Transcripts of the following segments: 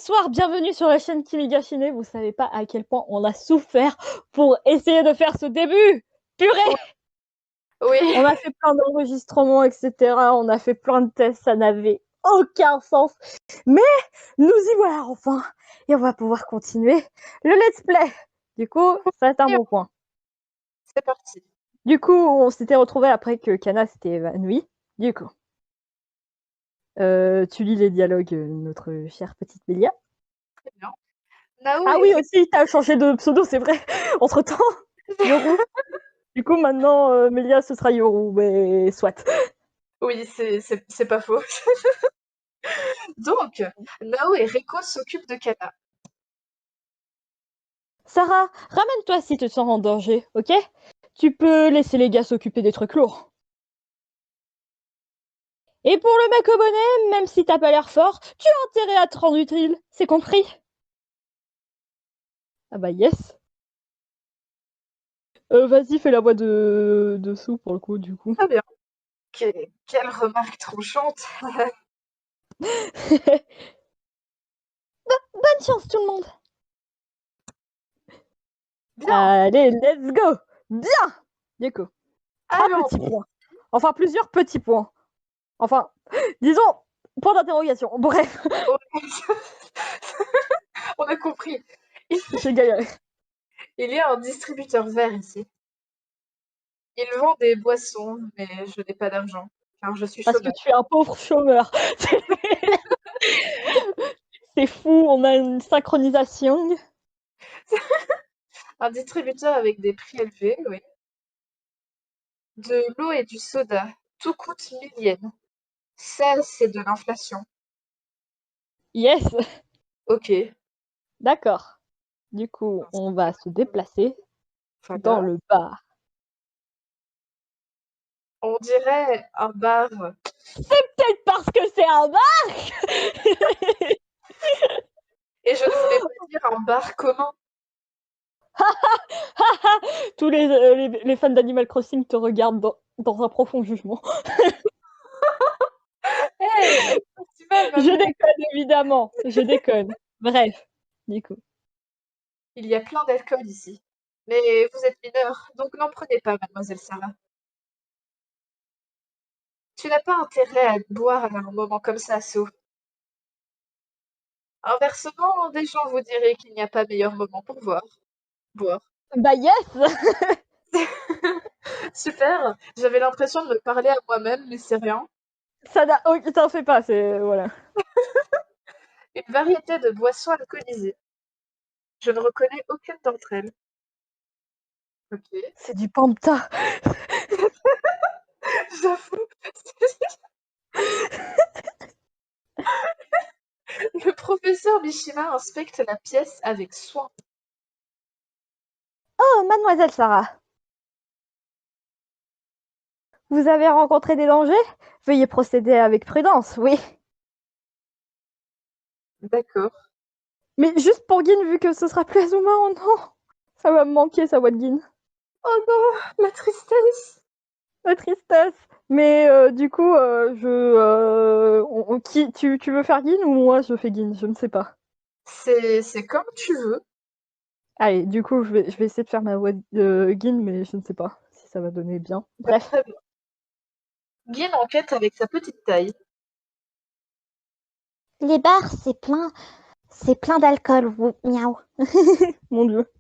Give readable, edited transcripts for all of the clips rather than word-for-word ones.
Bonsoir, bienvenue sur la chaîne Kimigashine. Vous savez pas à quel point on a souffert pour essayer de faire ce début. Purée! Oui. On a fait plein d'enregistrements, etc. On a fait plein de tests, ça n'avait aucun sens. Mais nous y voilà enfin. Et on va pouvoir continuer le let's play. Du coup, ça va être un bon point. C'est parti. Du coup, on s'était retrouvés après que Kana s'était évanoui. Du coup, tu lis les dialogues, notre chère petite Mélia. Très bien. Nao Ah et oui, aussi, t'as changé de pseudo, c'est vrai. Entre-temps, Yoru. Du coup, maintenant, Mélia, ce sera Yoru, mais soit. Oui, c'est pas faux. Donc, Nao et Reiko s'occupent de Kana. Sarah, ramène-toi si tu te sens en danger, ok? Tu peux laisser les gars s'occuper des trucs lourds. Et pour le mec au bonnet, même si t'as pas l'air fort, tu as intérêt à te rendre utile, c'est compris? Ah bah yes. Vas-y, fais la voix de Sou pour le coup, du coup. Très bien. Quelle remarque tranchante. Bonne chance tout le monde. Bien. Allez, let's go. Bien. Du coup, un Alors, petit point. Enfin, plusieurs petits points. Enfin, disons, point d'interrogation. Bref, on a compris. j'ai galéré. Il y a un distributeur vert ici. Il vend des boissons, mais je n'ai pas d'argent, car je suis Parce que chômeur. tu es un pauvre chômeur. C'est fou, on a une synchronisation. Un distributeur avec des prix élevés, oui. De l'eau et du soda. Tout coûte 1 000 yens. Ça, c'est de l'inflation. Yes, Ok. d'accord. Du coup, on va se déplacer dans Voilà. le bar. On dirait un bar. Peut-être parce que c'est un bar. Et je ne voulais pas dire un bar commun. Tous les fans d'Animal Crossing te regardent dans un profond jugement. Hey, c'est mal ma Je blague. déconne, évidemment. Je déconne. Bref, du coup. Il y a plein d'alcool ici. Mais vous êtes mineur, donc n'en prenez pas, mademoiselle Sarah. Tu n'as pas intérêt à boire à un moment comme ça, Sue. Inversement, des gens vous diraient qu'il n'y a pas meilleur moment pour boire. Bah yes. Super, j'avais l'impression de me parler à moi-même, mais c'est rien. Ça n'a... Oh, t'en fais pas, c'est... Voilà. Une variété de boissons alcoolisées. Je ne reconnais aucune d'entre elles. Ok, C'est du Pampa. j'avoue. Le professeur Mishima inspecte la pièce avec soin. Oh, mademoiselle Sarah. Vous avez rencontré des dangers? Veuillez procéder avec prudence, oui. D'accord. Mais juste pour Gin, vu que ce sera plus Azuma, oh non. Ça va me manquer, sa voix de Gin. Oh non, la tristesse. La tristesse. Mais du coup, tu veux faire Gin ou moi je fais Gin? Je ne sais pas. C'est comme tu veux. Allez, du coup, je vais essayer de faire ma voix de Gin, mais je ne sais pas si ça va donner bien. Bah, Bref. très bien. Gin enquête avec sa petite taille. Les bars, c'est plein d'alcool, miaou. Mon dieu.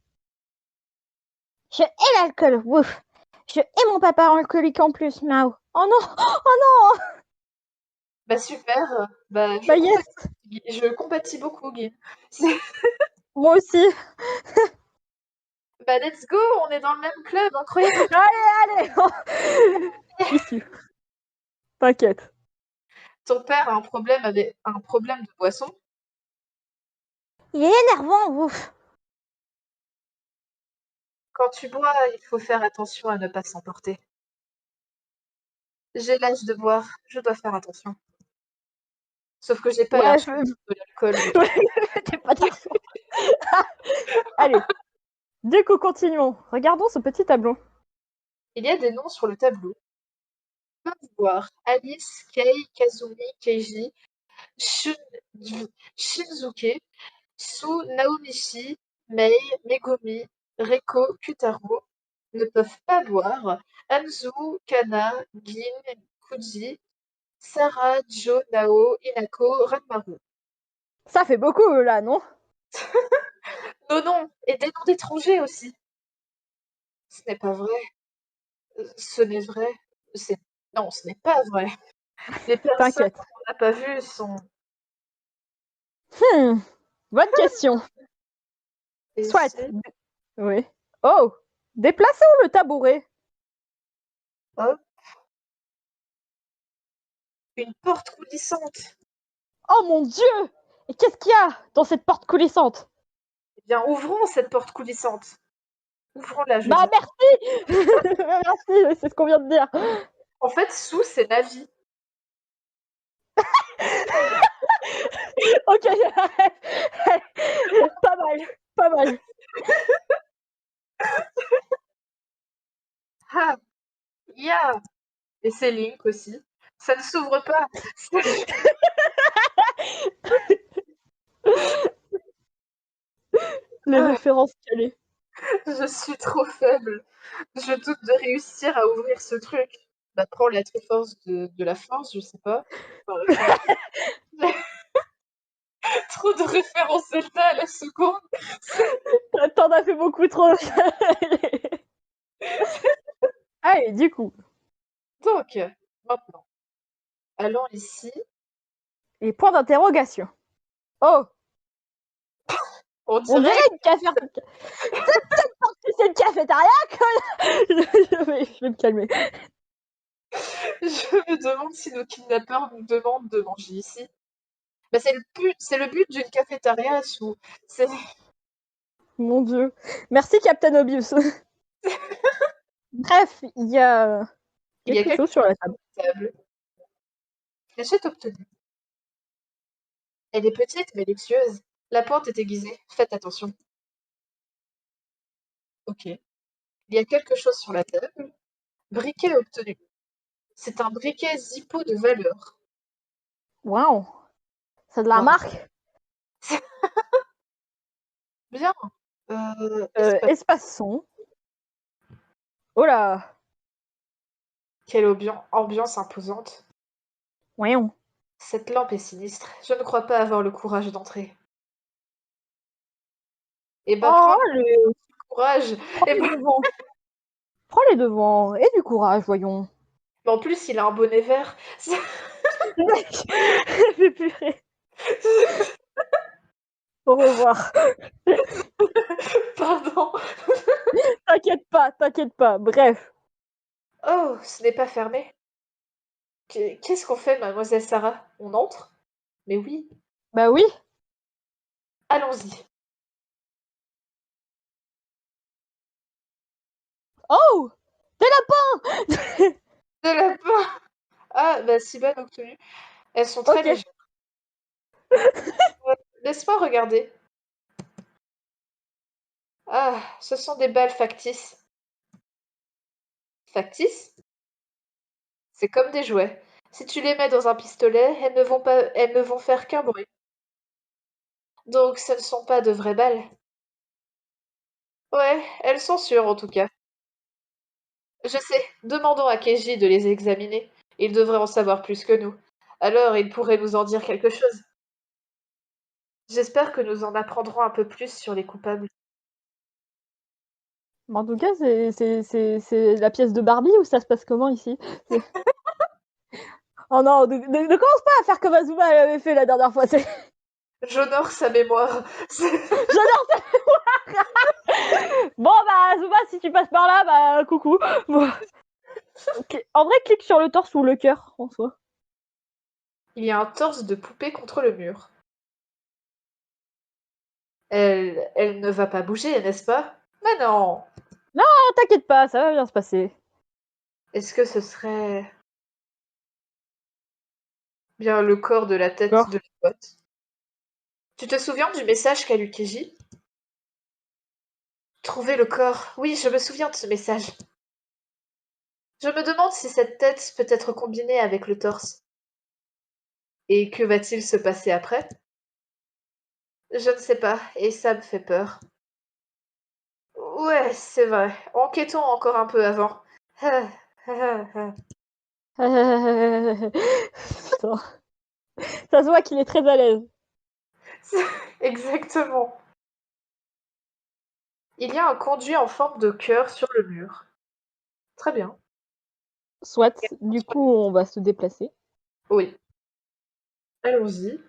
Je hais l'alcool, wouf. Je hais mon papa alcoolique en plus, miaou. Oh non. Oh non. Bah super. Bah Bah yes. je compatis beaucoup, Gin. Moi aussi. Bah let's go, on est dans le même club, incroyable. Allez, allez. Ici. T'inquiète. Ton père a un problème de boisson. Il est énervant, wouf. Quand tu bois, il faut faire attention à ne pas s'emporter. J'ai l'âge de boire, je dois faire attention. Sauf que j'ai pas Ouais, l'argent de l'alcool, je trouve. ouais, t'es pas d'argent. Allez. Du coup, continuons. Regardons ce petit tableau. Il y a des noms sur le tableau. Peuvent boire Alice, Kei, Kazumi, Keiji. Shun- Shinzuke, Su, Naomichi, Mei, Megumi, Reiko, Kutaro ne peuvent pas boire. Anzu, Kana, Gin, Kuji, Sarah, Jo, Nao, Inako, Ranmaru. Ça fait beaucoup, là, non? Non, non, et des noms d'étrangers aussi. Ce n'est pas vrai. Ce n'est vrai. C'est... Non, ce n'est pas vrai. Les personnes T'inquiète. qu'on n'a pas vues sont... Bonne question. Et Soit. c'est... Oui. Oh, déplaçons le tabouret. Hop, une porte coulissante. Oh mon Dieu! Et qu'est-ce qu'il y a dans cette porte coulissante? Eh bien, ouvrons cette porte coulissante. Ouvrons-la, je Bah dis. merci! Merci, c'est ce qu'on vient de dire. En fait, sous, c'est Navi. Ok, pas mal, pas mal. Ah, yeah. Et c'est Link aussi. Ça ne s'ouvre pas. Les Ah, références calées. je suis trop faible. Je doute de réussir à ouvrir ce truc. Bah, prends la Triforce de la force, je sais pas. Enfin, trop de références Zelda à la seconde. T'en as fait beaucoup trop. Allez, du coup. Donc, maintenant, allons ici. Et point d'interrogation. Oh, On on dirait dirait, une cafétéria. C'est une cafétéria, je vais me calmer. je me demande si nos kidnappeurs nous demandent de manger ici. Bah, c'est le but d'une cafétéria, Sous. C'est Mon Dieu. Merci, Captain Obvious. Bref, il y a il y a quelque quelque chose sur chose la sur table. la table. Flèchette obtenue. Elle est petite mais luxueuse. La pointe est aiguisée. Faites attention. Ok. Il y a quelque chose sur la table. Briquet obtenu. C'est un briquet Zippo de valeur. Waouh, c'est de la Waouh. marque. Bien. Espace. Espace son. Oh là. Quelle ambiance imposante. Voyons. Cette lampe est sinistre. Je ne crois pas avoir le courage d'entrer. Eh ben, Oh, prends le... du courage. prends Eh les ben, devants. Prends les devants. Et du courage, voyons. en plus, il a un bonnet vert. Mais purée. Au revoir. Pardon. T'inquiète pas, t'inquiète pas. Bref. Oh, ce n'est pas fermé. Qu'est-ce qu'on fait, mademoiselle Sarah? On entre? Mais oui. Bah oui. Allons-y. Oh, des lapins. De la peur. Ah, bah, si bonne obtenue. Elles sont très Ok. légères. Laisse-moi regarder. Ah, ce sont des balles factices. Factices? C'est comme des jouets. Si tu les mets dans un pistolet, elles ne vont faire qu'un bruit. Donc, ce ne sont pas de vraies balles. Ouais, elles sont sûres en tout cas. Je sais, demandons à Keiji de les examiner. Il devrait en savoir plus que nous. Alors, il pourrait nous en dire quelque chose. J'espère que nous en apprendrons un peu plus sur les coupables. Mais en tout cas, c'est la pièce de Barbie ou ça se passe comment ici? Oh non, ne commence pas à faire comme Azuma avait fait la dernière fois. J'honore sa mémoire. J'adore ça. Bon bah Azuma, si tu passes par là, bah coucou. Bon. Ok. En vrai, clique sur le torse ou le cœur en soi. Il y a un torse de poupée contre le mur. Elle ne va pas bouger, n'est-ce pas? Mais non! Non, t'inquiète pas, ça va bien se passer. Est-ce que ce serait bien le corps de la tête D'accord. de la boîte? Tu te souviens du message qu'a lu Keiji? Trouver le corps. Oui, je me souviens de ce message. Je me demande si cette tête peut être combinée avec le torse. Et que va-t-il se passer après? Je ne sais pas, et ça me fait peur. Ouais, c'est vrai. Enquêtons encore un peu avant. Putain. Ça se voit qu'il est très à l'aise. Exactement. Il y a un conduit en forme de cœur sur le mur. Très bien. Soit, du coup, on va se déplacer. Oui. Allons-y.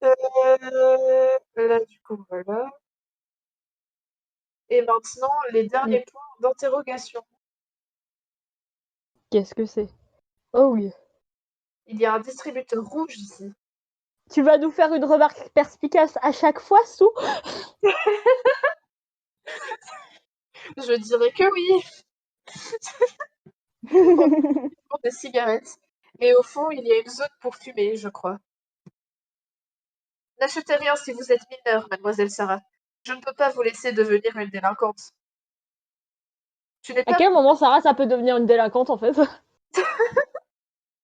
Là, du coup, voilà. Et maintenant, les derniers points d'interrogation. Qu'est-ce que c'est? Oh oui. Il y a un distributeur rouge ici. Tu vas nous faire une remarque perspicace à chaque fois, Sou? Je dirais que oui, pour des cigarettes. Et au fond, il y a une zone pour fumer, je crois. N'achetez rien si vous êtes mineure, mademoiselle Sarah. Je ne peux pas vous laisser devenir une délinquante. Tu n'es À pas... quel moment Sarah, ça peut devenir une délinquante, en fait?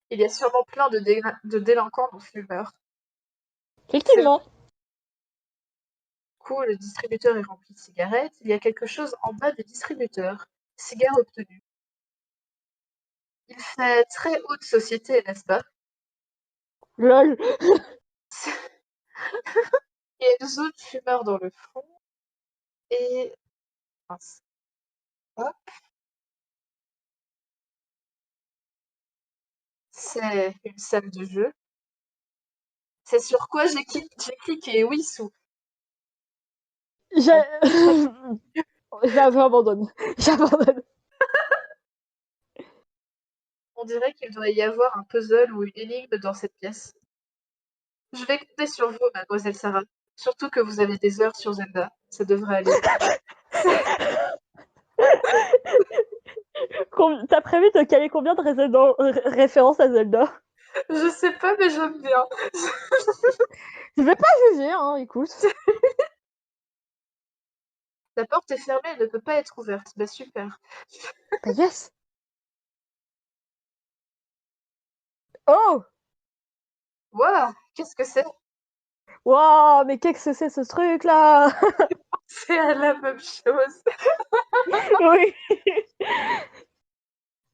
Il y a sûrement plein de délinquants non fumeurs. C'est le Effectivement. coup, le distributeur est rempli de cigarettes. Il y a quelque chose en bas du distributeur. Cigare obtenu. Il fait très haute société, n'est-ce pas? Lol. Il y a une zone fumeur dans le fond. Et... mince. Hop. C'est une salle de jeu. C'est sur quoi j'ai cliqué, oui, sous. J'ai- J'abandonne. J'abandonne. On dirait qu'il doit y avoir un puzzle ou une énigme dans cette pièce. Je vais compter sur vous, mademoiselle Sarah. Surtout que vous avez des heures sur Zelda. Ça devrait aller. T'as prévu de caler combien de références à Zelda? Je sais pas, mais j'aime bien. Je vais pas juger, hein, écoute. La porte est fermée, elle ne peut pas être ouverte. Bah super. Bah yes. Oh! Waouh, qu'est-ce que c'est? Waouh, mais qu'est-ce que c'est ce truc-là? C'est à la même chose. Oui.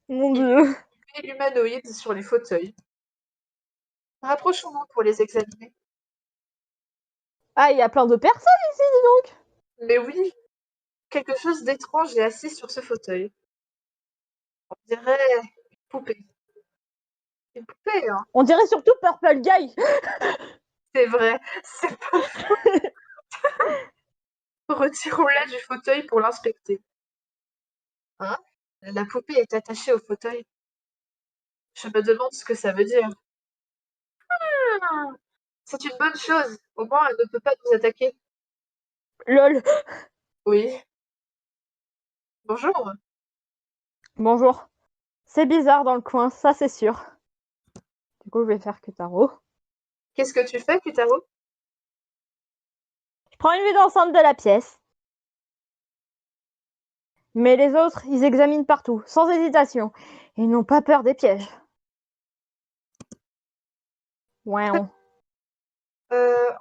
Mon Il dieu. est humanoïde sur les fauteuils. Rapprochons-nous pour les examiner. Ah, il y a plein de personnes ici, dis donc. Mais oui, quelque chose d'étrange est assis sur ce fauteuil. On dirait une poupée. Une poupée, hein. On dirait surtout Purple Guy. C'est vrai. C'est pas... Retirons-la du fauteuil pour l'inspecter. Hein? La poupée est attachée au fauteuil. Je me demande ce que ça veut dire. Ah, c'est une bonne chose. Au moins, elle ne peut pas nous attaquer. Lol. Oui. Bonjour. Bonjour. C'est bizarre dans le coin, ça c'est sûr. Du coup, je vais faire Kutaro. Qu'est-ce que tu fais, Kutaro? Je prends une vue d'ensemble de la pièce. Mais les autres, ils examinent partout, sans hésitation. Ils n'ont pas peur des pièges. Ouais.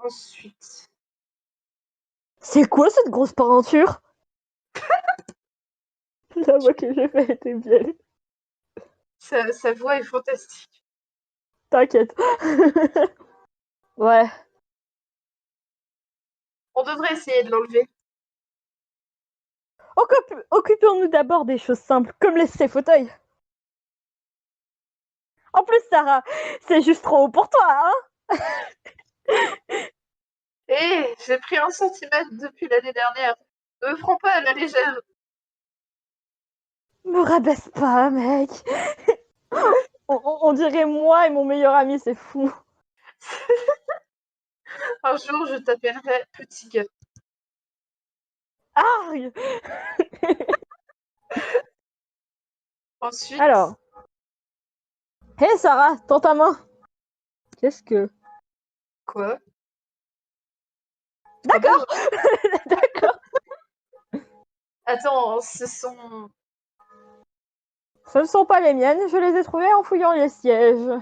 Ensuite. C'est quoi cette grosse peinture? La voix que j'ai fait était belle. Sa voix est fantastique. T'inquiète. Ouais. On devrait essayer de l'enlever. Occupons-nous d'abord des choses simples, comme ces fauteuils. En plus, Sarah, c'est juste trop haut pour toi, hein? Hé, j'ai pris 1 centimètre depuis l'année dernière. Ne me prends pas à la légère. Me rabaisse pas, mec. On dirait moi et mon meilleur ami, c'est fou. Un jour, je t'appellerai petit gars. Argue. Ensuite, Alors. Hé Sarah, tends ta main. Qu'est-ce que... quoi? D'accord. D'accord. Attends, ce sont... Ce ne sont pas les miennes, je les ai trouvées en fouillant les sièges.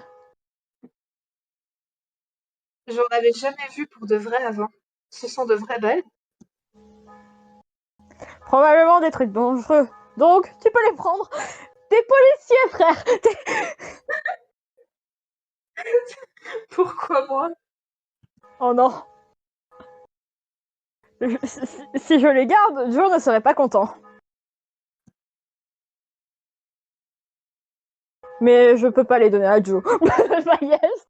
J'en avais jamais vu pour de vrai avant. Ce sont de vraies balles? Probablement des trucs dangereux. Donc, tu peux les prendre. Des policiers, frère. Pourquoi moi? Oh non. Si je les garde, Joe ne serait pas content. Mais je peux pas les donner à Joe. Bah yes.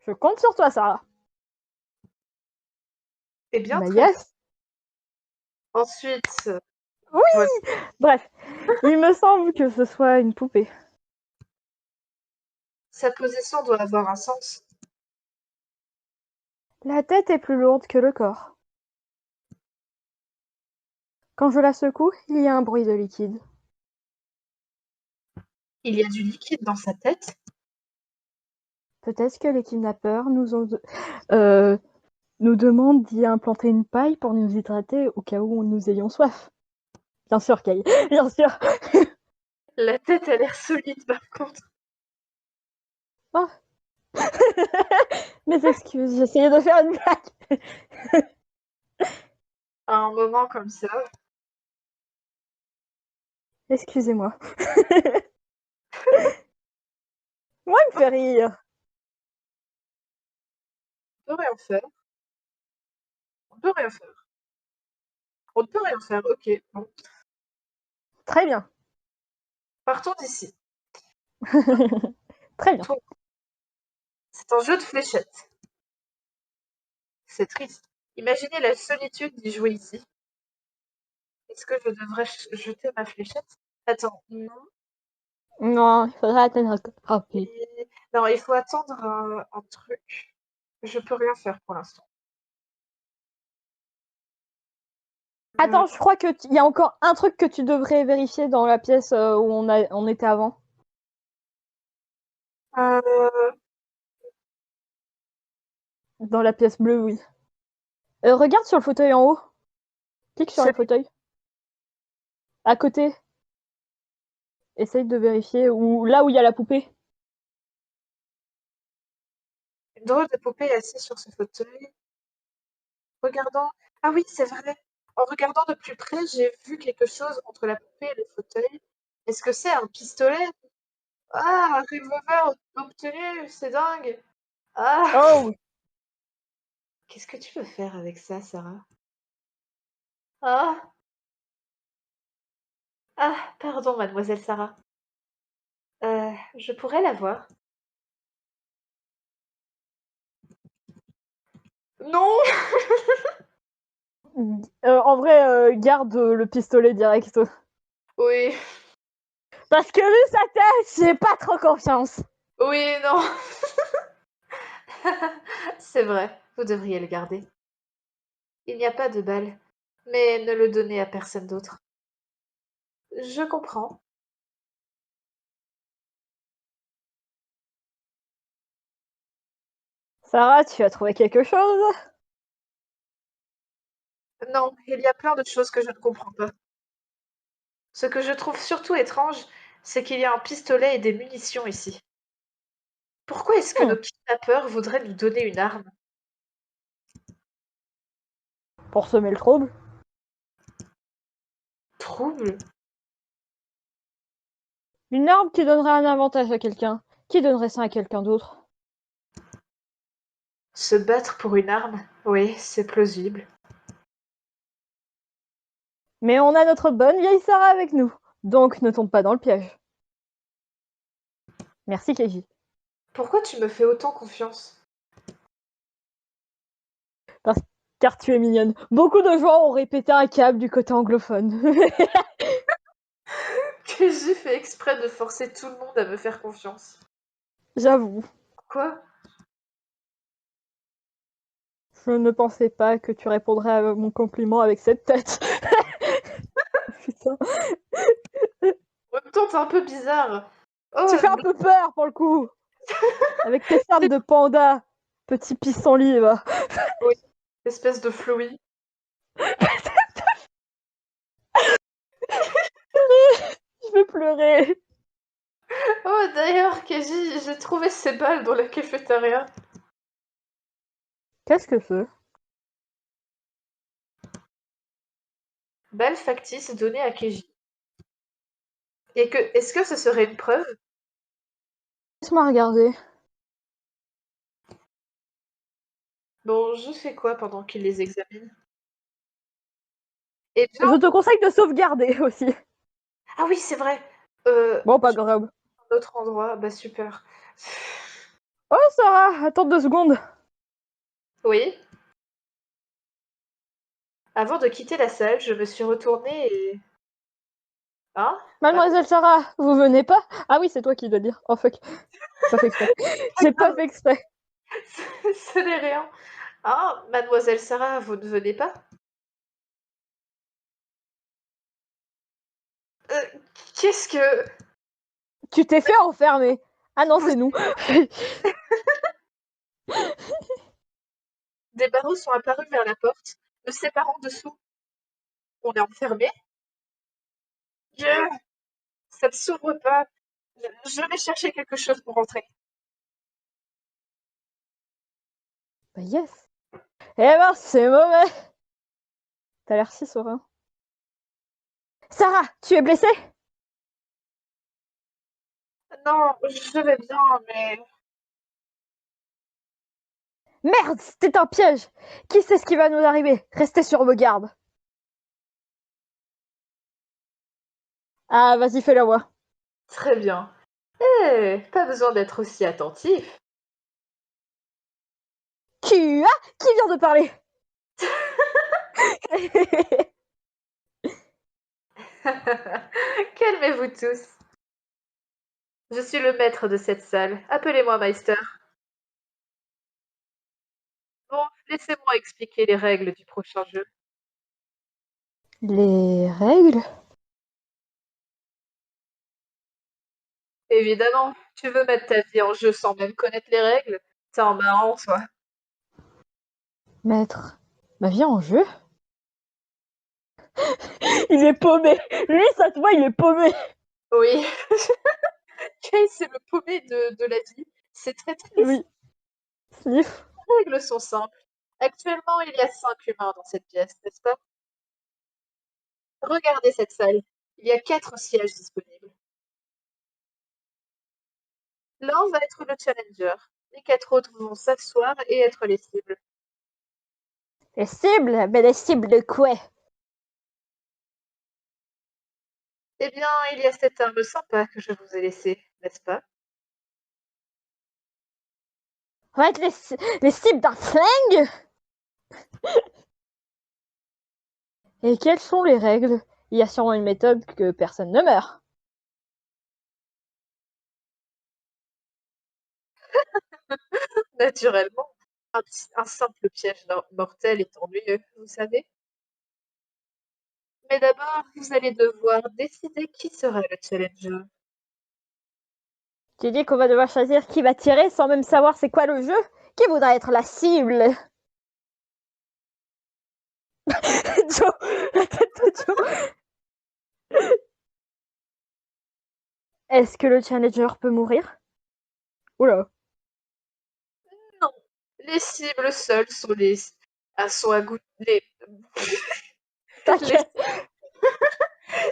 Je compte sur toi, Sarah. Eh bien, Bah très bien. yes. Ensuite, Oui. voilà. Bref, il me semble que ce soit une poupée. Sa position doit avoir un sens. La tête est plus lourde que le corps. Quand je la secoue, il y a un bruit de liquide. Il y a du liquide dans sa tête. Peut-être que les kidnappeurs nous demandent d'y implanter une paille pour nous hydrater au cas où nous ayons soif. Bien sûr, Kay. Bien sûr. La tête a l'air solide par contre. Oh. Mes excuses, j'essayais de faire une blague. À un moment comme ça. Excusez-moi. Moi, il me fait rire. On peut rien faire. On peut rien faire. On ne peut rien faire, ok. Bon. Très bien. Partons d'ici. Très bien. C'est un jeu de fléchettes. C'est triste. Imaginez la solitude d'y jouer ici. Est-ce que je devrais jeter ma fléchette? Attends, non. Non, il faudrait attendre rapide. Non, il faut attendre un truc. Je peux rien faire pour l'instant. Attends, je crois qu'il y a encore un truc que tu devrais vérifier dans la pièce où on était avant. Dans la pièce bleue, oui. Regarde sur le fauteuil en haut. Clique sur le fauteuil. À côté. Essaye de vérifier là où il y a la poupée. Une drôle de poupée assise sur ce fauteuil. Regardant. Ah oui, c'est vrai. En regardant de plus près, j'ai vu quelque chose entre la poupée et le fauteuil. Est-ce que c'est un pistolet? Ah, un revolver obtenu, c'est dingue. Ah, Oh. qu'est-ce que tu veux faire avec ça, Sarah? Ah, ah, pardon, mademoiselle Sarah. Je pourrais l'avoir? Non! En vrai, garde le pistolet direct. Oui, Parce que vu sa tête, j'ai pas trop confiance. oui, non. C'est vrai, vous devriez le garder. Il n'y a pas de balle, mais ne le donnez à personne d'autre. Je comprends. Sarah, tu as trouvé quelque chose? Non, il y a plein de choses que je ne comprends pas. Ce que je trouve surtout étrange, c'est qu'il y a un pistolet et des munitions ici. Pourquoi est-ce que nos kidnappeurs voudraient nous donner une arme? Pour semer le trouble. Trouble? Une arme qui donnerait un avantage à quelqu'un. Qui donnerait ça à quelqu'un d'autre? Se battre pour une arme? Oui, c'est plausible. Mais on a notre bonne vieille Sarah avec nous. Donc ne tombe pas dans le piège. Merci, Keiji. Pourquoi tu me fais autant confiance? Car tu es mignonne. Beaucoup de gens ont répété un câble du côté anglophone. Que j'ai fait exprès de forcer tout le monde à me faire confiance. J'avoue. Quoi? Je ne pensais pas que tu répondrais à mon compliment avec cette tête. Putain. En même temps, t'es un peu bizarre. Oh, Tu fais un peu peur pour le coup. Avec tes cernes de panda. Petit pissenlit, va. oui, espèce de flouis. vais pleurer. Oh, d'ailleurs, Keiji, j'ai trouvé ces balles dans la cafétéria. Qu'est-ce que c'est? Balles factices données à Keiji. Est-ce que ce serait une preuve? Laisse-moi regarder. Bon, je fais quoi pendant qu'il les examine? Eh bien, Je te conseille de sauvegarder aussi. ah oui, c'est vrai. Bon, pas grave. Un autre endroit, bah super. Oh, Sarah, attends 2 secondes. Oui. Avant de quitter la salle, je me suis retournée et... Hein? Mademoiselle Sarah, vous venez pas? Ah oui, c'est toi qui dois dire. Oh fuck. Pas fait exprès. J'ai pas fait exprès. Ce n'est rien. Ah, mademoiselle Sarah, vous ne venez pas? Euh, Qu'est-ce que... Tu t'es fait enfermer. Ah non, Vous- c'est nous. Des barreaux sont apparus vers la porte, me séparant dessous. On est enfermé? Je... Ça ne s'ouvre pas. Je vais chercher quelque chose pour rentrer. Bah yes. Eh ben, c'est mauvais. T'as l'air si serein. Sarah, tu es blessée? Non, je vais bien, mais... Merde, c'était un piège. Qui sait ce qui va nous arriver? Restez sur vos gardes. Ah, vas-y, fais la voix. Très bien. Eh, pas besoin d'être aussi attentif. Qui vient de parler? Calmez-vous tous. Je suis le maître de cette salle. Appelez-moi Meister. Bon, laissez-moi expliquer les règles du prochain jeu. Les règles? Évidemment, tu veux mettre ta vie en jeu sans même connaître les règles? T'es en marrant, toi. Mettre ma vie en jeu? Il est paumé. Lui, ça te voit, il est paumé. Oui. Kay, c'est le paumé de la vie. C'est très triste. Oui. Sniff. Les règles sont simples. Actuellement, il y a 5 humains dans cette pièce, n'est-ce pas? Regardez cette salle. Il y a 4 sièges disponibles. L'un va être le challenger. Les 4 autres vont s'asseoir et être les cibles. Les cibles? Mais les cibles de quoi? Eh bien, il y a cette arme sympa que je vous ai laissée, n'est-ce pas? On va être les cibles d'un flingue? Et quelles sont les règles? Il y a sûrement une méthode que personne ne meurt. Naturellement. Un simple piège mortel est ennuyeux, vous savez. Mais d'abord, vous allez devoir décider qui sera le challenger. Tu dis qu'on va devoir choisir qui va tirer sans même savoir c'est quoi le jeu? Qui voudra être la cible? Joe, la tête de Joe. Est-ce que le challenger peut mourir? Oula. Non, les cibles seules sont sont à goûter. Les... T'inquiète.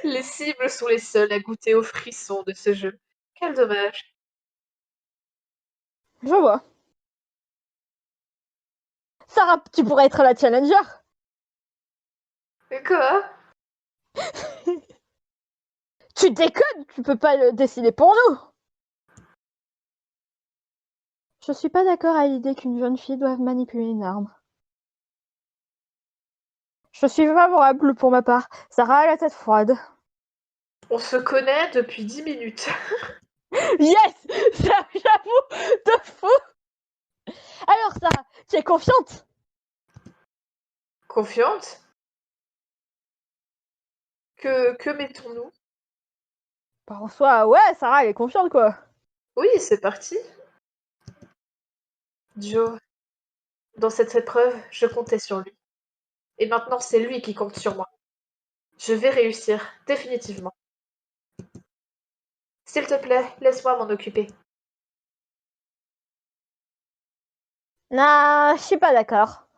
les cibles sont les seules à goûter aux frissons de ce jeu. Quel dommage. Je vois. Sarah, tu pourrais être la challenger? Quoi? Tu déconnes, tu peux pas le décider pour nous. Je suis pas d'accord à l'idée qu'une jeune fille doive manipuler une arme. Je suis favorable pour ma part. Sarah a la tête froide. On se connaît depuis 10 minutes. Yes! J'avoue, de fou! Alors Sarah, tu es confiante? Confiante? Que mettons-nous? Bah, en soi, ouais, Sarah, elle est confiante, quoi. Oui, c'est parti. Joe, dans cette épreuve, je comptais sur lui. Et maintenant, c'est lui qui compte sur moi. Je vais réussir, définitivement. S'il te plaît, laisse-moi m'en occuper. Non, je suis pas d'accord.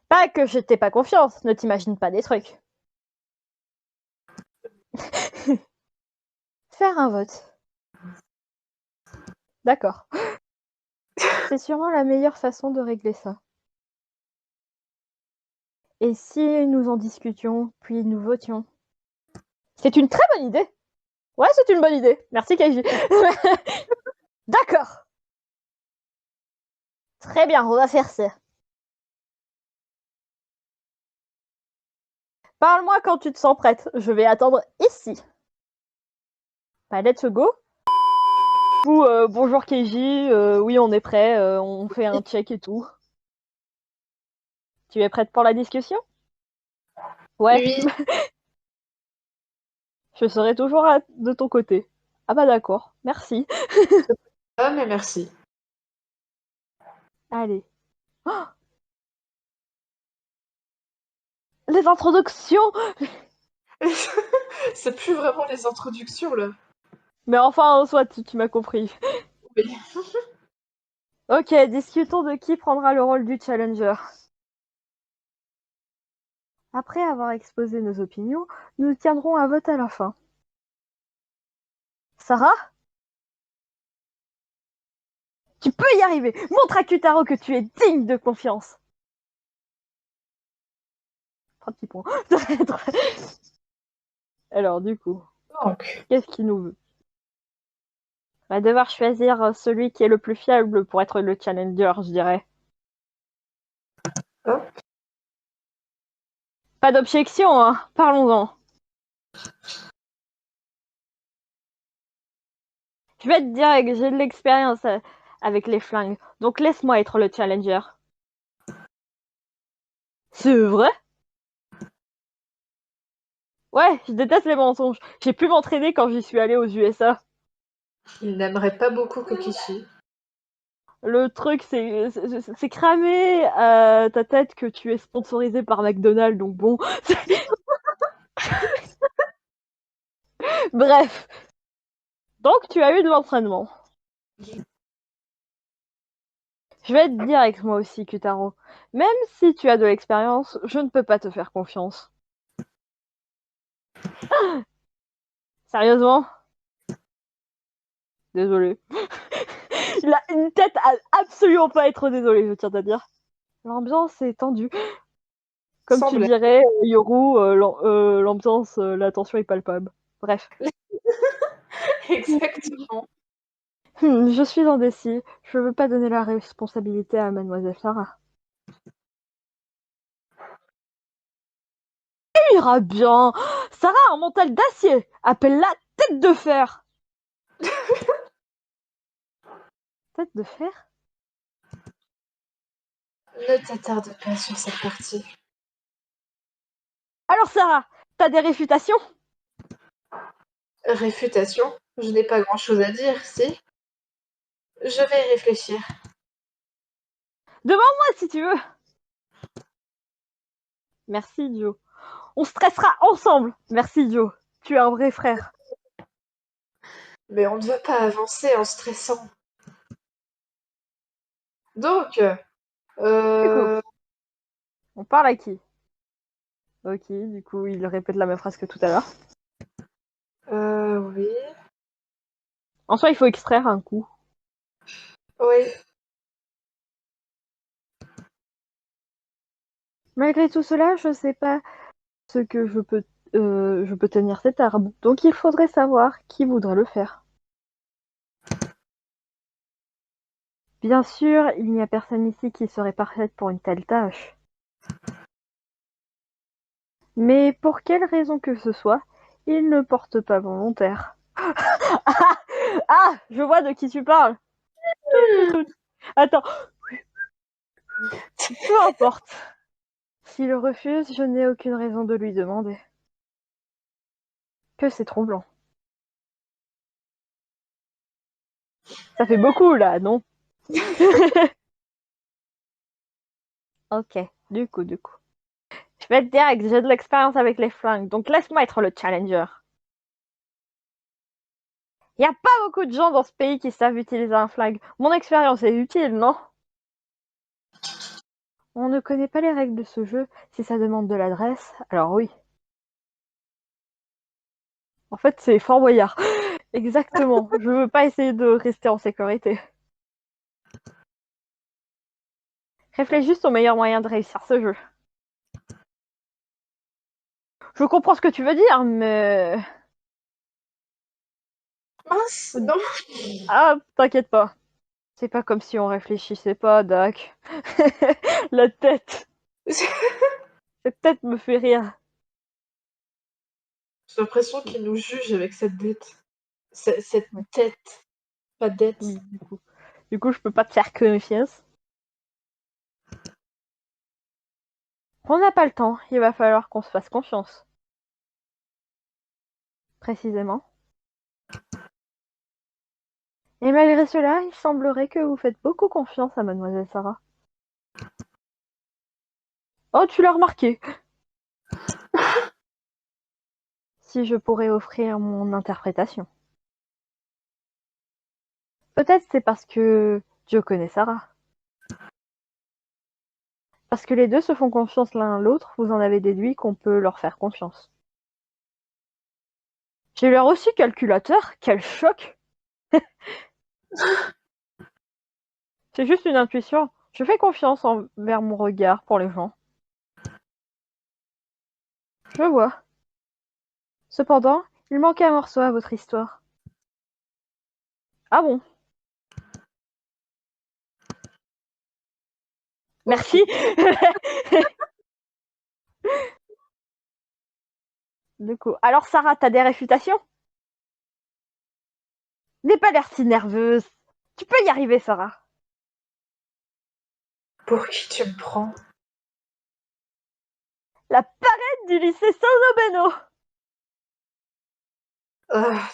Pas que je t'ai pas confiance, ne t'imagine pas des trucs. Faire un vote. D'accord. C'est sûrement la meilleure façon de régler ça. Et si nous en discutions, puis nous votions? C'est une très bonne idée. Ouais, c'est une bonne idée. Merci, Kaiji. D'accord. Très bien, on va faire ça. Parle-moi quand tu te sens prête. Je vais attendre ici. Bah, let's go. Ou bonjour Keiji, oui on est prêt, on fait un check et tout. Tu es prête pour la discussion? Ouais. Oui. Je serai toujours de ton côté. Ah bah d'accord, merci. Ah, mais merci. Allez. Oh, les introductions! C'est plus vraiment les introductions, là. Mais enfin, en soit, tu m'as compris. Oui. Ok, discutons de qui prendra le rôle du challenger. Après avoir exposé nos opinions, nous tiendrons un vote à la fin. Sarah? Tu peux y arriver! Montre à Kutaro que tu es digne de confiance! 3 petits points. Alors, du coup, Donc, qu'est-ce qu'il nous veut? On va devoir choisir celui qui est le plus fiable pour être le challenger, je dirais. hop. Pas d'objection, hein. Parlons-en. Je vais te dire que j'ai de l'expérience avec les flingues, donc laisse-moi être le challenger. C'est vrai? Ouais, je déteste les mensonges. J'ai pu m'entraîner quand j'y suis allée aux USA. Il n'aimerait pas beaucoup Kokishi. Le truc, c'est cramer ta tête que tu es sponsorisé par McDonald's, donc bon. Bref. Donc, tu as eu de l'entraînement. Je vais être dire avec moi aussi, Kutaro. Même si tu as de l'expérience, je ne peux pas te faire confiance. Sérieusement? Désolé. Il a une tête à absolument pas être désolé, je tiens à dire. L'ambiance est tendue. Comme tu Semblait. dirais, Yoru, l'ambiance, la tension est palpable. Bref. Exactement. Je suis indécis. Je veux pas donner la responsabilité à Mademoiselle Sarah. Il ira bien. Sarah a un mental d'acier. Appelle-la tête de fer. Tête de fer? Ne t'attarde pas sur cette partie. Alors Sarah, t'as des réfutations? Réfutation? Je n'ai pas grand-chose à dire, si? Je vais y réfléchir. Demande-moi si tu veux. Merci Joe. On stressera ensemble. Merci Joe. Tu es un vrai frère. Mais on ne va pas avancer en stressant. Donc, Du coup, on parle à qui? Ok, du coup, il répète la même phrase que tout à l'heure. oui. En soi, il faut extraire un coup. Oui. Malgré tout cela, je sais pas ce que je peux tenir cette arme. Donc il faudrait savoir qui voudrait le faire. Bien sûr, il n'y a personne ici qui serait parfaite pour une telle tâche. Mais pour quelle raison que ce soit, il ne porte pas volontaire. Ah, je vois de qui tu parles. Attends, peu importe. S'il refuse, je n'ai aucune raison de lui demander. Que c'est troublant. Ça fait beaucoup là, non? Ok, du coup. Je vais te dire que j'ai de l'expérience avec les flingues, donc laisse-moi être le challenger. Y a pas beaucoup de gens dans ce pays qui savent utiliser un flingue. Mon expérience est utile, non? On ne connaît pas les règles de ce jeu. Si ça demande de l'adresse, alors oui. En fait, c'est Fort Boyard. Exactement. Je veux pas essayer de rester en sécurité. Réfléchis juste au meilleur moyen de réussir ce jeu. Je comprends ce que tu veux dire, mais... Mince, non. Ah, t'inquiète pas. C'est pas comme si on réfléchissait pas, Doc. La tête. Cette tête me fait rire. J'ai l'impression qu'il nous juge avec cette dette. Cette Ouais. tête, pas dette. Oui, du coup. Du coup, je peux pas te faire confiance. On n'a pas le temps. Il va falloir qu'on se fasse confiance. Précisément. Et malgré cela, il semblerait que vous faites beaucoup confiance à Mademoiselle Sarah. Oh, tu l'as remarqué. Si je pourrais offrir mon interprétation. Peut-être c'est parce que Joe connaît Sarah. Parce que les deux se font confiance l'un à l'autre, vous en avez déduit qu'on peut leur faire confiance. J'ai leur aussi calculateur, quel choc! C'est juste une intuition. Je fais confiance envers mon regard pour les gens. Je vois. Cependant, il manquait un morceau à votre histoire. Ah bon? Merci! Du coup, alors Sarah, t'as des réfutations? N'aie pas l'air si nerveuse. Tu peux y arriver, Sarah. Pour qui tu me prends? La parraine du lycée Saint-Aubino!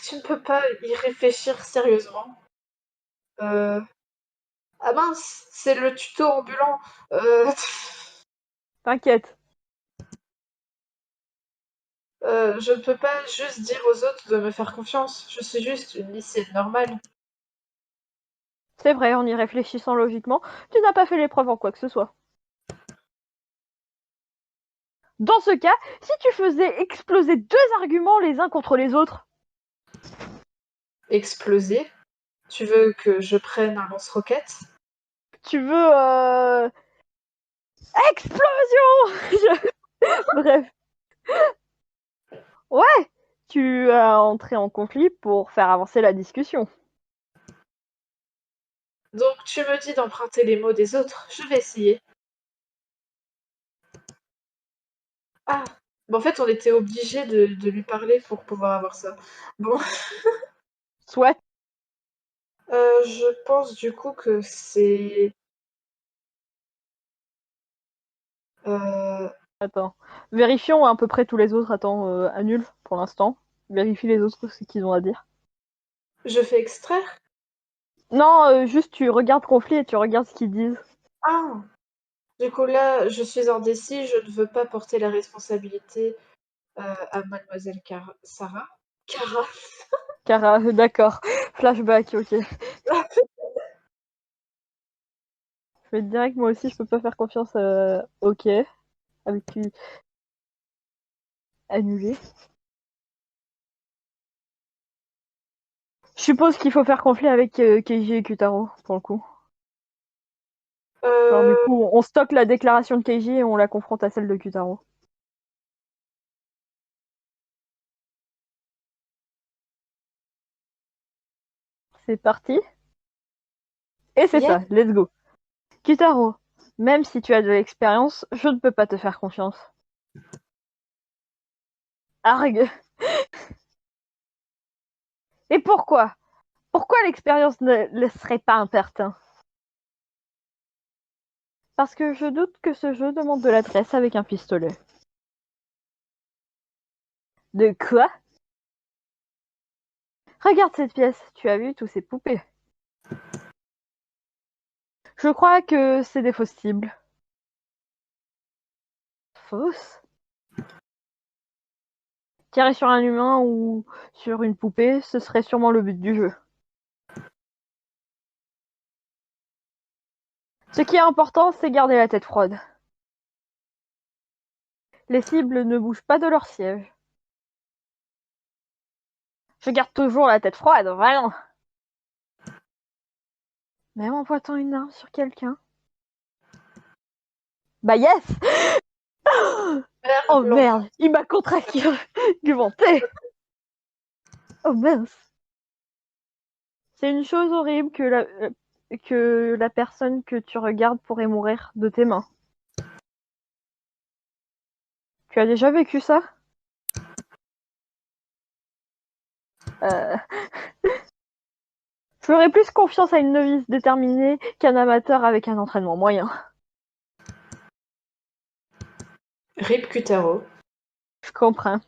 Tu ne peux pas y réfléchir sérieusement. Ah mince, c'est le tuto ambulant. T'inquiète. Je ne peux pas juste dire aux autres de me faire confiance. Je suis juste une lycéenne normale. C'est vrai, en y réfléchissant logiquement, tu n'as pas fait l'épreuve en quoi que ce soit. Dans ce cas, si tu faisais exploser deux arguments les uns contre les autres, Exploser? Tu veux que je prenne un lance-roquette? tu veux... Explosion! Bref. Ouais, tu as entré en conflit pour faire avancer la discussion. Donc tu me dis d'emprunter les mots des autres. Je vais essayer. Ah! Bah, en fait, on était obligés de lui parler pour pouvoir avoir ça. Bon, Soit. je pense du coup que c'est... Attends. Vérifions à peu près tous les autres. Attends, annule pour l'instant. Vérifie les autres ce qu'ils ont à dire. Je fais extraire? Non, juste tu regardes conflit et tu regardes ce qu'ils disent. Ah! Du coup là, je suis indécis, je ne veux pas porter la responsabilité, à mademoiselle Sarah? Cara? Car, d'accord. Flashback, ok. Je vais te dire que moi aussi je peux pas faire confiance. Ok. Avec annulé. Je suppose qu'il faut faire conflit avec Keiji et Kutaro, pour le coup. Alors du Euh, coup, on stocke la déclaration de Keiji et on la confronte à celle de Kutaro. C'est parti. Et c'est yeah. ça, let's go. Kutaro, même si tu as de l'expérience, je ne peux pas te faire confiance. Arg. Et pourquoi? Pourquoi l'expérience ne le serait pas impertinent? Parce que je doute que ce jeu demande de l'adresse avec un pistolet. De quoi? Regarde cette pièce, tu as vu tous ces poupées. Je crois que c'est des fausses cibles. Fausses? Tirer sur un humain ou sur une poupée, ce serait sûrement le but du jeu. Ce qui est important, c'est garder la tête froide. Les cibles ne bougent pas de leur siège. Je garde toujours la tête froide, vraiment. Même en pointant une arme sur quelqu'un. Bah yes. Oh merde, il m'a contre-argumenté. Oh mince. C'est une chose horrible que la personne que tu regardes pourrait mourir de tes mains. Tu as déjà vécu ça? Je ferais plus confiance à une novice déterminée qu'un amateur avec un entraînement moyen. Rip Kutaro. Je comprends.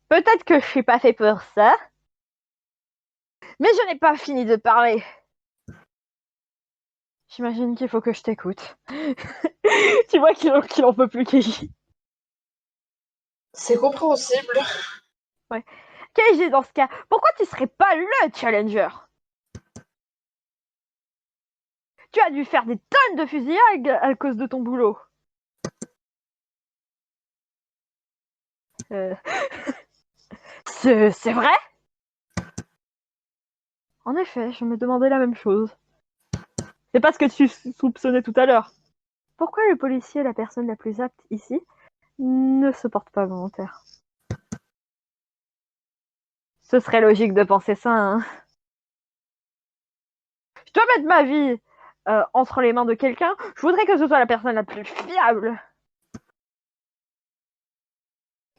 Peut-être que je suis pas fait pour ça, mais je n'ai pas fini de parler. J'imagine qu'il faut que je t'écoute. Tu vois qu'il en peut plus, Keiji. C'est compréhensible. Ouais. Keiji, dans ce cas, pourquoi tu serais pas le challenger? Tu as dû faire des tonnes de fusillades à cause de ton boulot. C'est vrai? En effet, je me demandais la même chose. C'est pas ce que tu soupçonnais tout à l'heure. Pourquoi le policier est la personne la plus apte ici ne se porte pas volontaire? Ce serait logique de penser ça, hein. Je dois mettre ma vie entre les mains de quelqu'un. Je voudrais que ce soit la personne la plus fiable.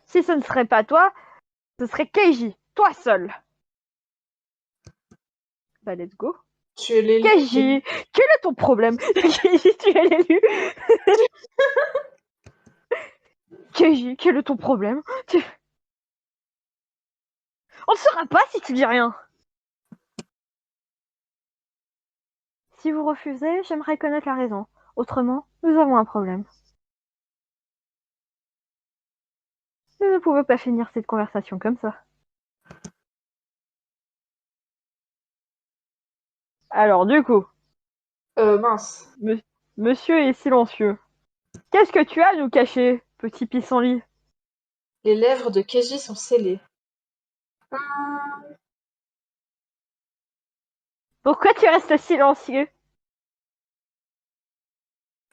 Si ce ne serait pas toi, ce serait Keiji, toi seul. Bah let's go. Tu es l'élu. Keiji, quel est ton problème? Keiji, tu es l'élu. Keiji, quel est ton problème? On ne saura pas si tu dis rien. Si vous refusez, j'aimerais connaître la raison. Autrement, nous avons un problème. Nous ne pouvons pas finir cette conversation comme ça. Alors, du coup, Mince. monsieur est silencieux. Qu'est-ce que tu as à nous cacher, petit pissenlit? Les lèvres de Keiji sont scellées. Pourquoi tu restes silencieux?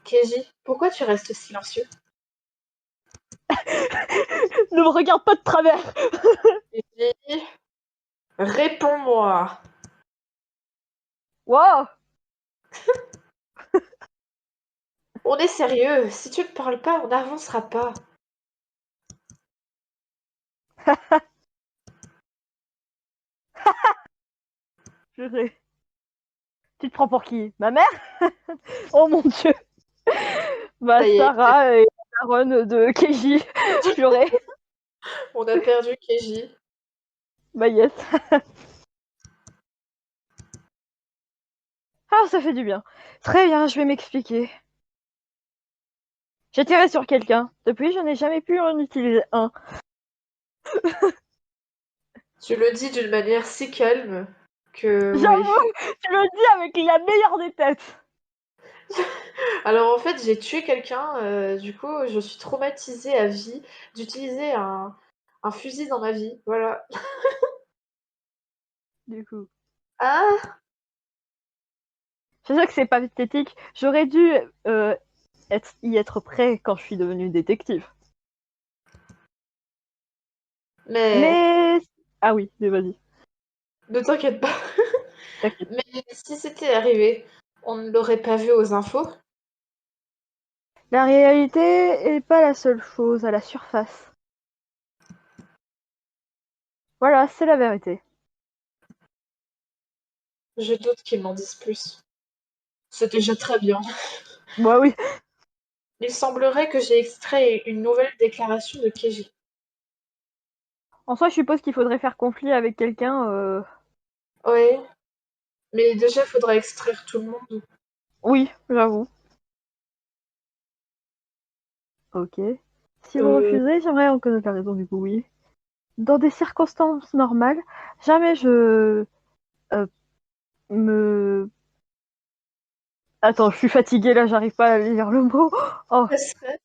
Keiji, pourquoi tu restes silencieux? Ne me regarde pas de travers. Keiji, réponds-moi. Wow. On est sérieux. Si tu ne parles pas, on n'avancera pas. Purée. Tu te prends pour qui? Ma mère? Oh mon dieu. Bah, Ça y est, Sarah et la daronne de Keiji. Purée. on a perdu Keiji. Bah yes. Ah, ça fait du bien. Très bien, je vais m'expliquer. J'ai tiré sur quelqu'un. Depuis, je n'ai jamais pu en utiliser un. Tu le dis d'une manière si calme que oui. J'avoue, tu le dis avec la meilleure des têtes. Alors en fait, j'ai tué quelqu'un, du coup, je suis traumatisée à vie d'utiliser un fusil dans ma vie. Voilà. Du coup. Ah! Je sais que c'est pas pathétique. J'aurais dû y être prêt quand je suis devenue détective. Mais Mais... Ah oui, mais vas-y, ne t'inquiète pas. t'inquiète. Mais si c'était arrivé, on ne l'aurait pas vu aux infos? La réalité est pas la seule chose à la surface. Voilà, c'est la vérité. Je doute qu'ils m'en disent plus. C'est déjà très bien. Bah oui. Il semblerait que j'ai extrait une nouvelle déclaration de Keiji. En soi, je suppose qu'il faudrait faire conflit avec quelqu'un. Ouais, mais déjà, il faudra extraire tout le monde. Oui, j'avoue. Ok. Si vous refusez, j'aimerais en connaître la raison du coup, oui. Dans des circonstances normales, jamais je me... Attends, je suis fatiguée là, j'arrive pas à lire le mot. Oh, Ça serait.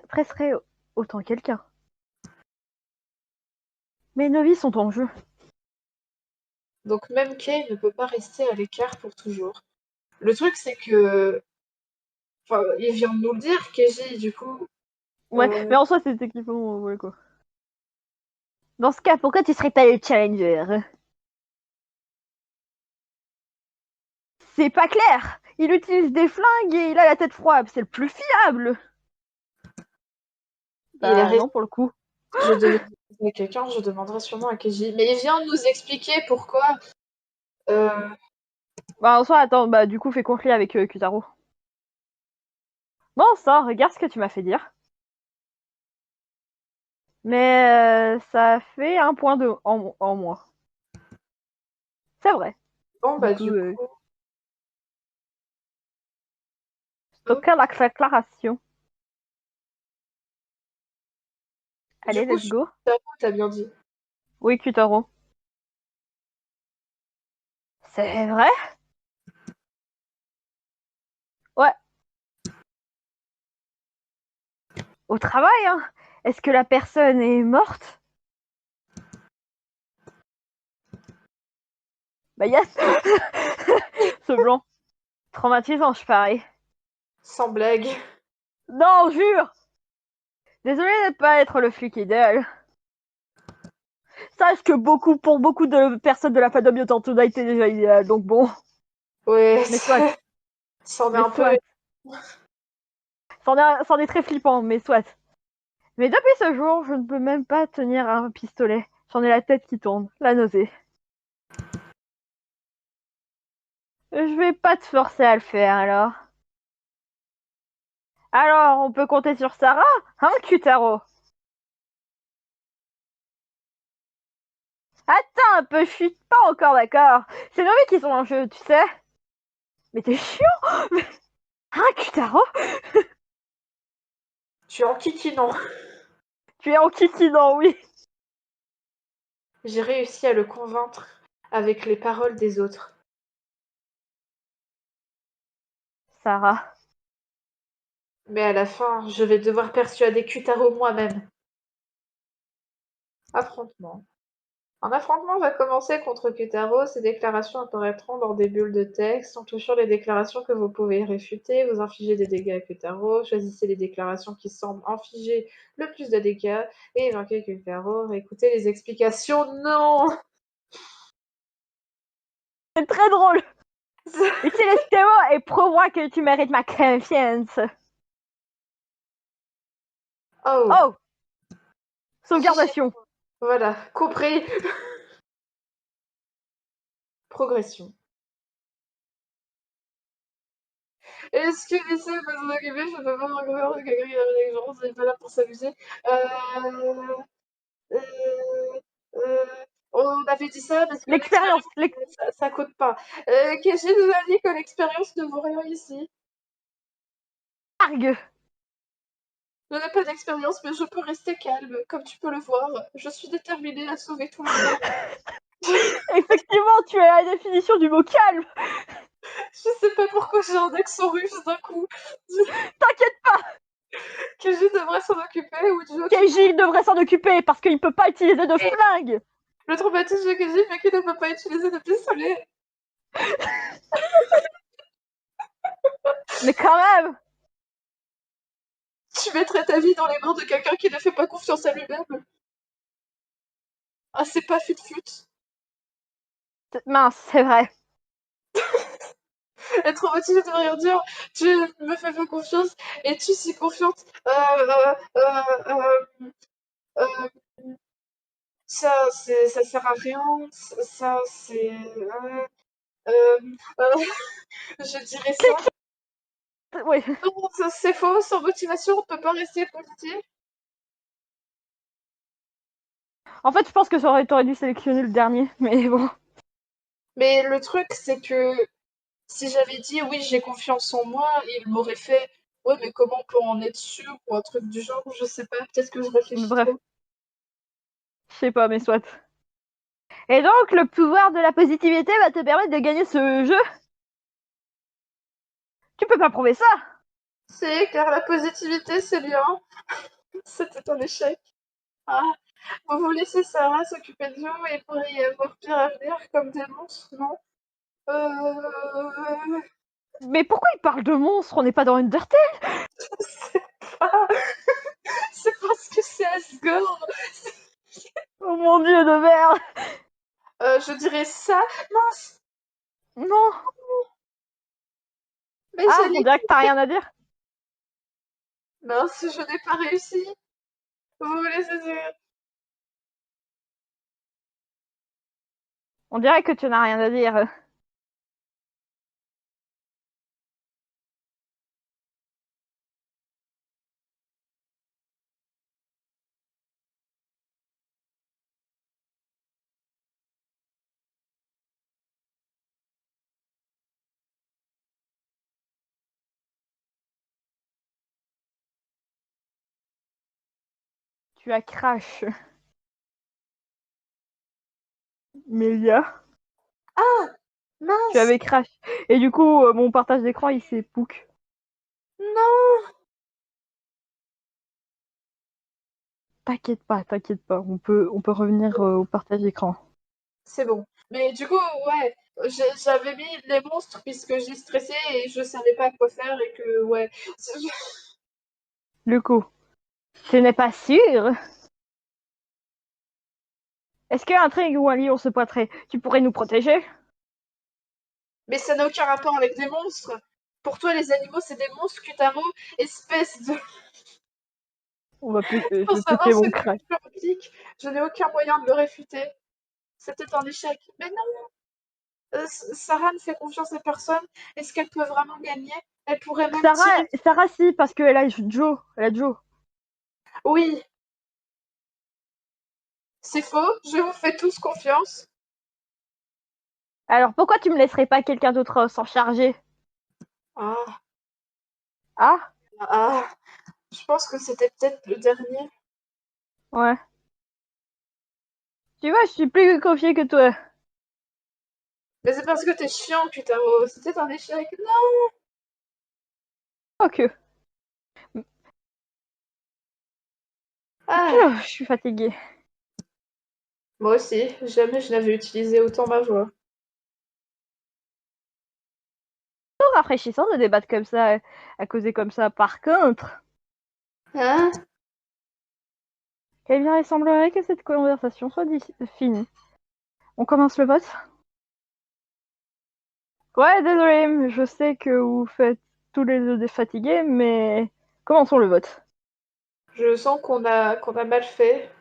presserait autant quelqu'un. Mes novices sont en jeu. Donc même Kay ne peut pas rester à l'écart pour toujours. Le truc, c'est que... Enfin, il vient de nous le dire, Keiji, du coup... Ouais, mais en soi, c'est équipement, ouais, quoi. Dans ce cas, pourquoi tu serais pas le challenger? C'est pas clair. Il utilise des flingues et il a la tête froide. C'est le plus fiable. il a raison. Non, pour le coup. Je devais demander à quelqu'un, je demanderai sûrement à Keiji. Mais il vient de nous expliquer pourquoi... Bah, en soi, attends, bah, du coup, fais conflit avec Kutaro. Bon, ça, regarde ce que tu m'as fait dire. Mais ça fait un point en moins. C'est vrai. Bon, bah du coup, coup... stocker la déclaration. Allez, Du coup, let's go. t'as bien dit. Oui, Kutaro. C'est vrai? Ouais. Au travail, hein. Est-ce que la personne est morte? Bah, yes. Ce blanc. Traumatisant, je parie. Sans blague. Non, jure. Désolé de ne pas être le flic idéal. Sache que pour beaucoup de personnes de la fandom Yotantuna était déjà idéal, donc bon. Ouais, Mais soit, c'en est mais un peu... soit. C'en est très flippant, mais soit. Mais depuis ce jour, je ne peux même pas tenir un pistolet. J'en ai la tête qui tourne, la nausée. Je vais pas te forcer à le faire, alors. Alors, on peut compter sur Sarah, hein, Kutaro? Attends un peu, je suis pas encore d'accord. C'est nos vies qui sont en jeu, tu sais. Mais t'es chiant. Hein, Kutaro? Tu es en kikinant. Tu es en kikinant, oui. J'ai réussi à le convaincre avec les paroles des autres. Sarah. Mais à la fin, je vais devoir persuader Kutaro moi-même. Affrontement. Un affrontement va commencer contre Kutaro. Ces déclarations apparaîtront dans des bulles de texte. En touchant les déclarations que vous pouvez réfuter, vous infligez des dégâts à Kutaro. Choisissez les déclarations qui semblent infliger le plus de dégâts et évoquez Kutaro. Réécoutez les explications. Non! C'est très drôle. Utilise tes mots et prouve-moi que tu mérites ma confiance. Oh! Oh! Sauvegardation. Voilà, compris. Progression. Est-ce que l'essai peut s'en occuper? Je peux pas me recouvrir de quelqu'un qui a des gens, c'est pas là pour s'amuser. Euh, euh, on avait dit ça parce que L'expérience. l'expérience, ça coûte pas. Keshi nous a dit que l'expérience ne vaut rien ici. Argue. Je n'ai pas d'expérience, mais je peux rester calme, comme tu peux le voir. Je suis déterminée à sauver tout le monde. Effectivement, tu as la définition du mot calme. Je sais pas pourquoi j'ai un accent russe d'un coup. T'inquiète pas. Keiji devrait s'en occuper ou Joe. Keiji devrait s'en occuper parce qu'il peut pas utiliser de flingue. Le traumatisme de Keiji fait qu'il ne peut pas utiliser de pistolet. Mais quand même. Tu mettrais ta vie dans les mains de quelqu'un qui ne fait pas confiance à lui-même. Ah, c'est pas fut-fut. Mince, c'est vrai. Être traumatisé de rien dire, tu me fais pas confiance et tu si confiante. Ça, ça sert à rien. Ça, c'est. Je dirais ça. Oui. Non, c'est faux. Sans motivation, on ne peut pas rester positif. En fait, je pense que t'aurais dû sélectionner le dernier, mais bon. Mais le truc, c'est que si j'avais dit oui, j'ai confiance en moi, il m'aurait fait Ouais, mais comment on peut en être sûr ou un truc du genre, je sais pas, peut-être que je réfléchis Bref, trop. je sais pas, mais soit. Et donc, le pouvoir de la positivité va te permettre de gagner ce jeu. Tu peux pas prouver ça. C'est car la positivité, c'est bien. C'était un échec. Ah, vous vous laissez Sarah s'occuper de vous et pourrait y avoir pire à venir comme des monstres, non? Euh... Mais pourquoi il parle de monstres? On n'est pas dans Undertale. Ah, c'est parce que c'est Asgore. Oh mon dieu de merde. Je dirais ça. Mince, Non. mais Ah, on j'allais. dirait que t'as rien à dire. Mince, je n'ai pas réussi. Vous me laissez dire. On dirait que tu n'as rien à dire. Tu as crash. Mélia. Ah, Tu mince. avais crash. Et du coup, mon partage d'écran, il s'est pouc. Non. T'inquiète pas. On peut revenir au partage d'écran. C'est bon. Mais du coup, ouais, j'avais mis les monstres puisque j'ai stressé et je savais pas quoi faire et que, ouais. Le coup. Ce n'est pas sûr. Est-ce qu'un tigre ou un lion se pointerait? Tu pourrais nous protéger? Mais ça n'a aucun rapport avec des monstres. Pour toi, les animaux, c'est des monstres, Kutaro, espèce de... Je Pour vais savoir péter ce mon que crash. tu implique, je n'ai aucun moyen de le réfuter. C'était un échec. Mais non, Sarah ne fait confiance à personne. Est-ce qu'elle peut vraiment gagner? Elle pourrait même tirer. Sarah, si, parce qu'elle a Joe. Elle a Joe. Oui, c'est faux. Je vous fais tous confiance. Alors pourquoi tu me laisserais pas quelqu'un d'autre s'en charger? Ah, Ah, ah, je pense que c'était peut-être le dernier. ouais. Tu vois, je suis plus confiée que toi. Mais c'est parce que t'es chiant, Kutaro. C'était un échec. Non. Ok. Ah, Je suis fatiguée. moi aussi. Jamais je n'avais utilisé autant ma voix. C'est rafraîchissant de débattre comme ça, à causer comme ça. Par contre, Hein? eh bien, il semblerait que cette conversation soit finie. On commence le vote? Ouais, désolé, je sais que vous faites tous les deux des fatigués, mais commençons le vote. Je sens qu'on a mal fait.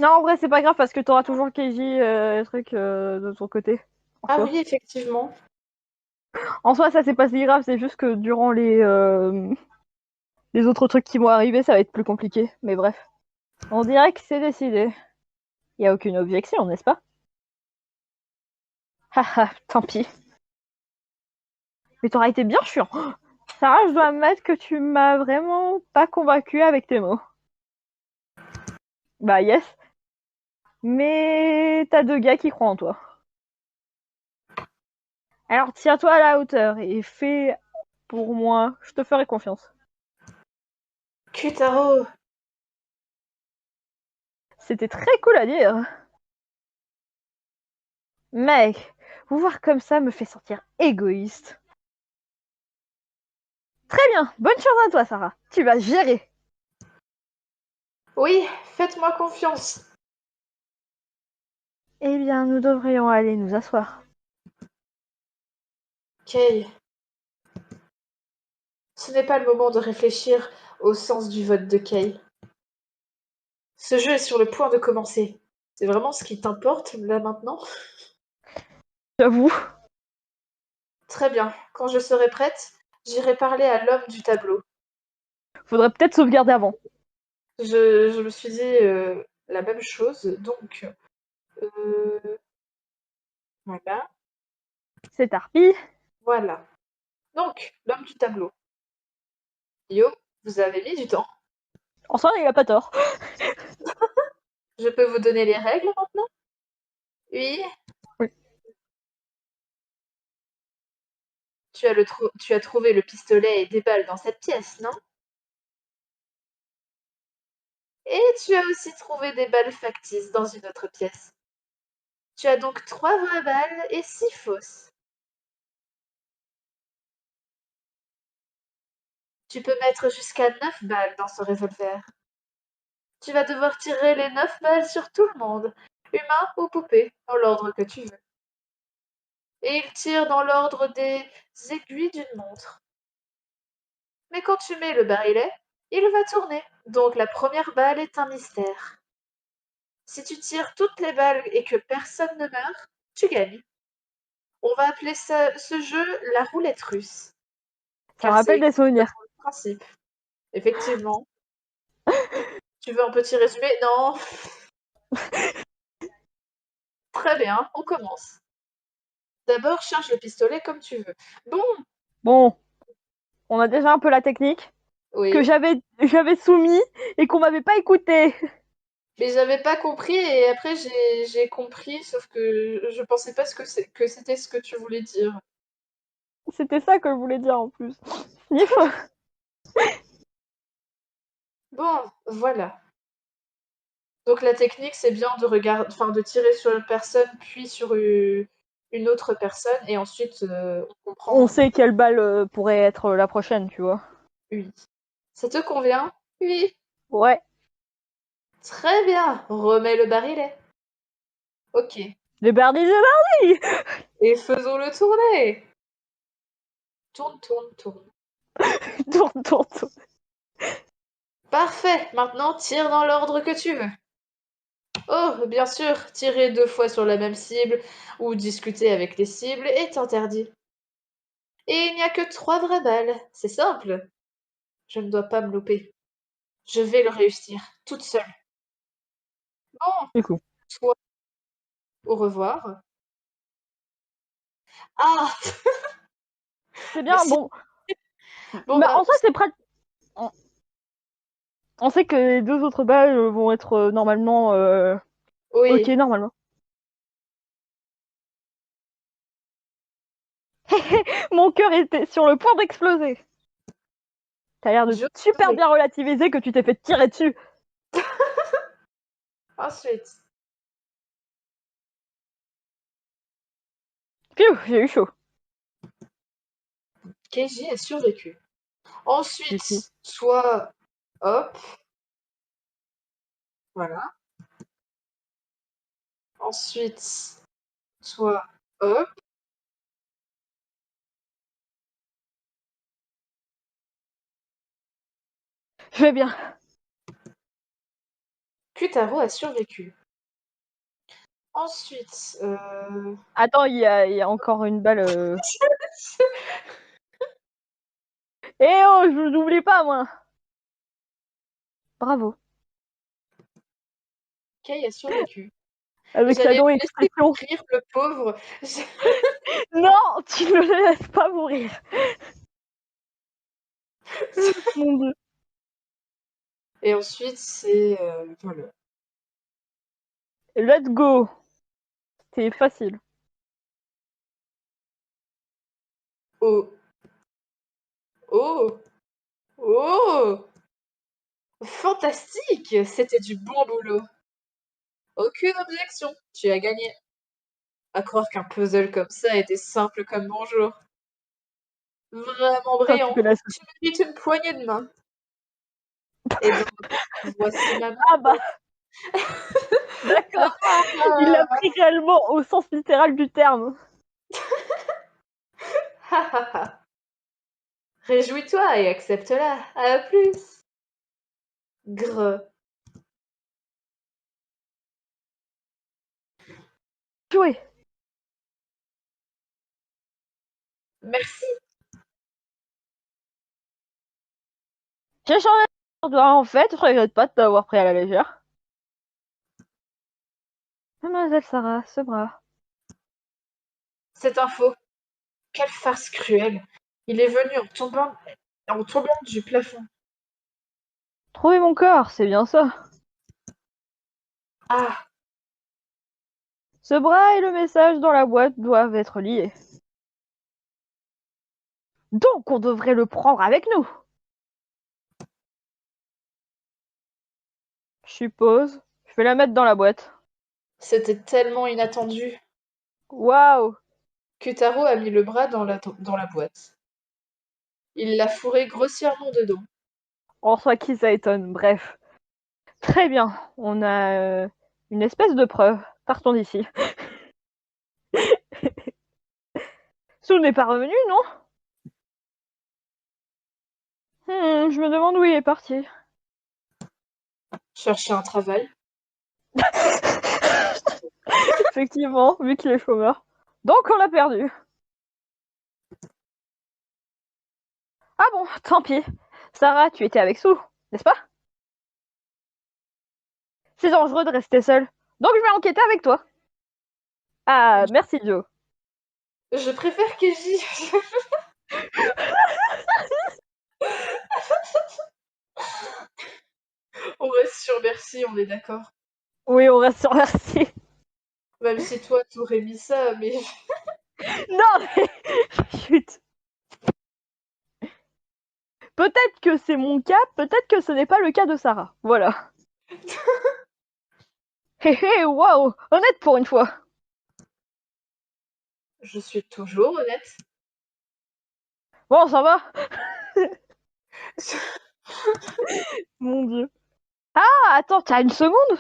Non, en vrai, c'est pas grave parce que t'auras toujours Keiji truc de ton côté. En Ah soi. oui, effectivement. En soi, ça c'est pas si grave, c'est juste que durant les autres trucs qui vont arriver, ça va être plus compliqué. Mais bref. On dirait que c'est décidé. Y a aucune objection, n'est-ce pas? Haha, tant pis. Mais t'auras été bien chiant. Sarah, je dois admettre que tu m'as vraiment pas convaincu avec tes mots. Bah yes. Mais t'as deux gars qui croient en toi. Alors tiens-toi à la hauteur et fais pour moi. Je te ferai confiance. Kutaro, C'était très cool à dire. Mec, vous voir comme ça me fait sentir égoïste. Très bien, bonne chance à toi, Sarah. Tu vas gérer. oui, faites-moi confiance. Eh bien, nous devrions aller nous asseoir. Kay, ce n'est pas le moment de réfléchir au sens du vote de Kay. Ce jeu est sur le point de commencer. C'est vraiment ce qui t'importe, là, maintenant? J'avoue. Très bien. Quand je serai prête, j'irai parler à l'homme du tableau. Faudrait peut-être sauvegarder avant. Je me suis dit la même chose, donc voilà. C'est Tarpi. Voilà. Donc, l'homme du tableau. Yo, vous avez mis du temps. En soi, il a pas tort. Je peux vous donner les règles maintenant? Oui. Oui. Tu as trouvé le pistolet et des balles dans cette pièce, non? Et tu as aussi trouvé des balles factices dans une autre pièce. Tu as donc 3 vraies balles et 6 fausses. Tu peux mettre jusqu'à 9 balles dans ce revolver. Tu vas devoir tirer les 9 balles sur tout le monde, humain ou poupée, dans l'ordre que tu veux. Et il tire dans l'ordre des aiguilles d'une montre. Mais quand tu mets le barillet, il va tourner. Donc la première balle est un mystère. Si tu tires toutes les balles et que personne ne meurt, tu gagnes. On va appeler ce jeu la roulette russe. Ça me Car c'est rappelle des souvenirs. exactement le principe. Effectivement. Tu veux un petit résumé? Non. Très bien, on commence. D'abord, charge le pistolet comme tu veux. Bon, Bon, on a déjà un peu la technique que oui. j'avais soumis et qu'on m'avait pas écouté. Mais j'avais pas compris et après j'ai compris, sauf que je pensais pas que c'était ce que tu voulais dire. C'était ça que je voulais dire en plus. Nif. Bon, voilà. Donc la technique, c'est bien de tirer sur une personne, puis sur une autre personne, et ensuite on On comprend. sait quelle balle pourrait être la prochaine, tu vois. Oui. Ça te convient? Oui. Ouais. Très bien. Remets le barillet. Ok. Les Bernie de Et faisons-le tourner. Tourne, tourne, tourne. Bernie. Tourne, tourne, tourne. Parfait. Maintenant, tire dans l'ordre que tu veux. Oh, bien sûr, tirer 2 fois sur la même cible ou discuter avec les cibles est interdit. Et il n'y a que 3 vraies balles. C'est simple. Je ne dois pas me louper. Je vais le réussir, toute seule. Bon, Du coup. toi, au revoir. Ah, C'est bien, merci. bon. Bon, Mais bah, en soi, c'est pratique. On sait que les deux autres balles vont être normalement. Ok, oui. normalement. Mon cœur était sur le point d'exploser. T'as l'air de Je super bien relativiser que tu t'es fait tirer dessus. Ensuite, Pfiou, j'ai eu chaud. Keiji a survécu. Du coup. Ensuite, toi, hop, voilà. Ensuite, toi, hop. Je vais bien. Kutaro a survécu. Ensuite, Attends, il y a encore une balle. Eh oh, je n'oublie pas, moi. Bravo. Kei a survécu. Avec sa J'allais longue le laisser expression. mourir, le pauvre. Non, tu ne le laisses pas mourir. Mon Dieu. Et ensuite, c'est... voilà. Let's go. C'est facile. Oh, oh, oh! Fantastique! C'était du bon boulot. Aucune objection, tu as gagné. À croire qu'un puzzle comme ça était simple comme bonjour. Vraiment Putain, tu brillant. connais ça. Tu mérites une poignée de main. Et donc, voici ma main. Ah bah, d'accord. Il l'a pris réellement au sens littéral du terme. Réjouis-toi et accepte-la. À plus. Gre. Joué. Merci. J'ai changé de toi, en fait. Je regrette pas de t'avoir pris à la légère. Mademoiselle Sarah, ce bras. C'est un faux. Quelle farce cruelle. Il est venu en tombant en tombant du plafond. Trouver mon corps, c'est bien ça. Ah, Ce bras et le message dans la boîte doivent être liés. Donc on devrait le prendre avec nous. Je suppose. Je vais la mettre dans la boîte. c'était tellement inattendu. Waouh! Kutaro a mis le bras dans la boîte. Il l'a fourré grossièrement dedans. En soi, qui ça étonne. Bref. Très bien. On a une espèce de preuve. Partons d'ici. Soul n'est pas revenu, non? Je me demande où il est parti. Chercher un travail. Effectivement, vu qu'il est chômeur. Donc on l'a perdu. Ah bon, tant pis. Sarah, tu étais avec Sue, n'est-ce pas? C'est dangereux de rester seule. Donc je vais enquêter avec toi. Ah, merci Joe. Je préfère Keiji. On reste sur Bercy, on est d'accord. Oui, on reste sur merci. Même si toi, t'aurais mis ça, mais Non, mais... Chut. Peut-être que c'est mon cas, peut-être que ce n'est pas le cas de Sarah. Voilà. Hé hé, waouh, honnête pour une fois. je suis toujours honnête. Bon, ça va. Mon dieu. Ah, attends, t'as une seconde?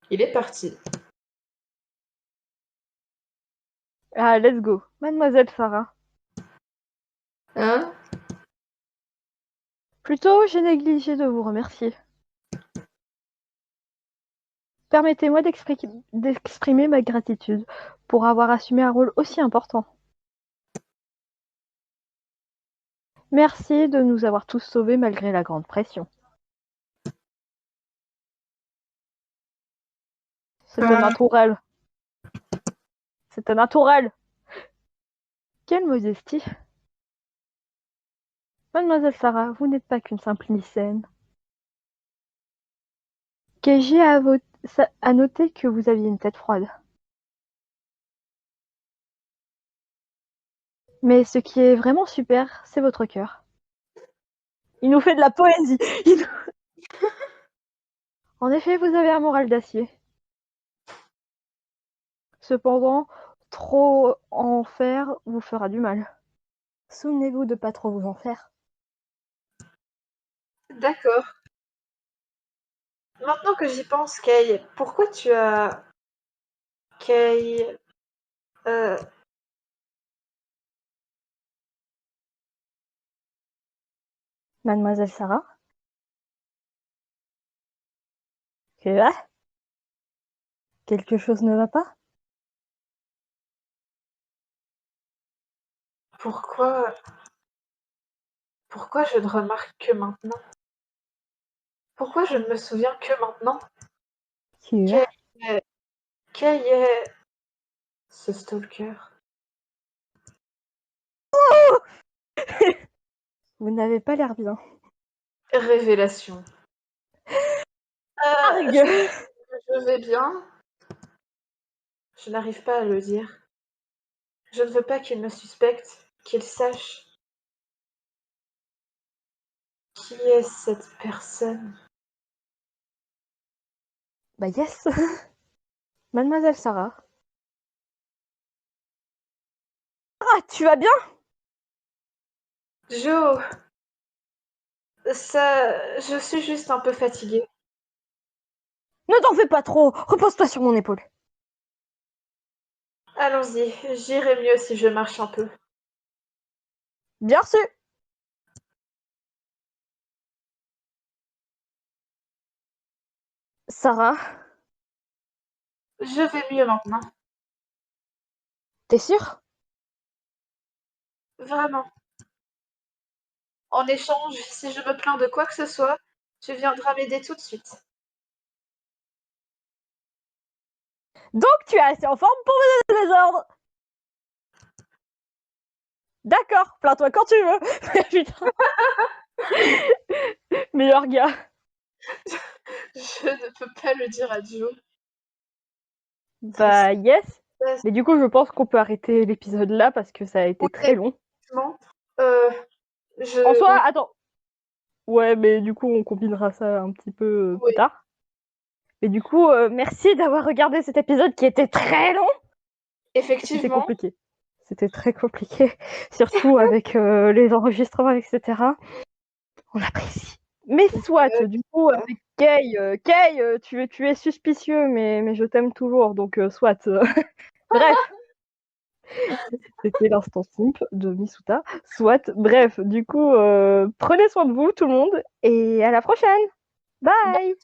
Il est parti. Ah, let's go. Mademoiselle Sarah. Hein? Plutôt, j'ai négligé de vous remercier. Permettez-moi d'exprimer ma gratitude pour avoir assumé un rôle aussi important. Merci de nous avoir tous sauvés malgré la grande pression. C'était naturel. C'était naturel. Quelle modestie. Mademoiselle Sarah, vous n'êtes pas qu'une simple lycéenne. Keiji a noté que vous aviez une tête froide. Mais ce qui est vraiment super, c'est votre cœur. Il nous fait de la poésie. En effet, vous avez un moral d'acier. Cependant, trop en faire vous fera du mal. Souvenez-vous de pas trop vous en faire. D'accord. Maintenant que j'y pense, Kay, pourquoi tu as... Kay... Euh... Mademoiselle Sarah? Quoi? Quelque chose ne va pas? Pourquoi... Pourquoi je ne remarque que maintenant? Pourquoi je ne me souviens que maintenant? Quoi? Kay est... Kay est... Ce stalker. Vous n'avez pas l'air bien. Révélation. Argue! Je vais bien. Je n'arrive pas à le dire. Je ne veux pas qu'il me suspecte, qu'il sache qui est cette personne. Bah yes! Mademoiselle Sarah. Ah, tu vas bien? Jo, ça... Je suis juste un peu fatiguée. Ne t'en fais pas trop! Repose-toi sur mon épaule. Allons-y, j'irai mieux si je marche un peu. Bien reçu! Sarah, Je vais mieux maintenant. t'es sûre? Vraiment. En échange, si je me plains de quoi que ce soit, tu viendras m'aider tout de suite. Donc tu es assez en forme pour me donner des ordres! D'accord, plains-toi quand tu veux. Putain. Meilleur gars. Je ne peux pas le dire à Joe. Bah, yes. Yes. Mais du coup, je pense qu'on peut arrêter l'épisode là parce que ça a été très long. Effectivement. En soi, attends. Ouais, mais du coup, on combinera ça un petit peu Oui. plus tard. Mais du coup, merci d'avoir regardé cet épisode qui était très long. C'était Effectivement. compliqué. C'était très compliqué, surtout avec les enregistrements, etc. On apprécie. Mais soit, du coup, avec Kay, tu es suspicieux, mais je t'aime toujours, donc soit. Bref. C'était l'instant simp de Misuta. Soit, bref, du coup, prenez soin de vous, tout le monde, et à la prochaine. Bye.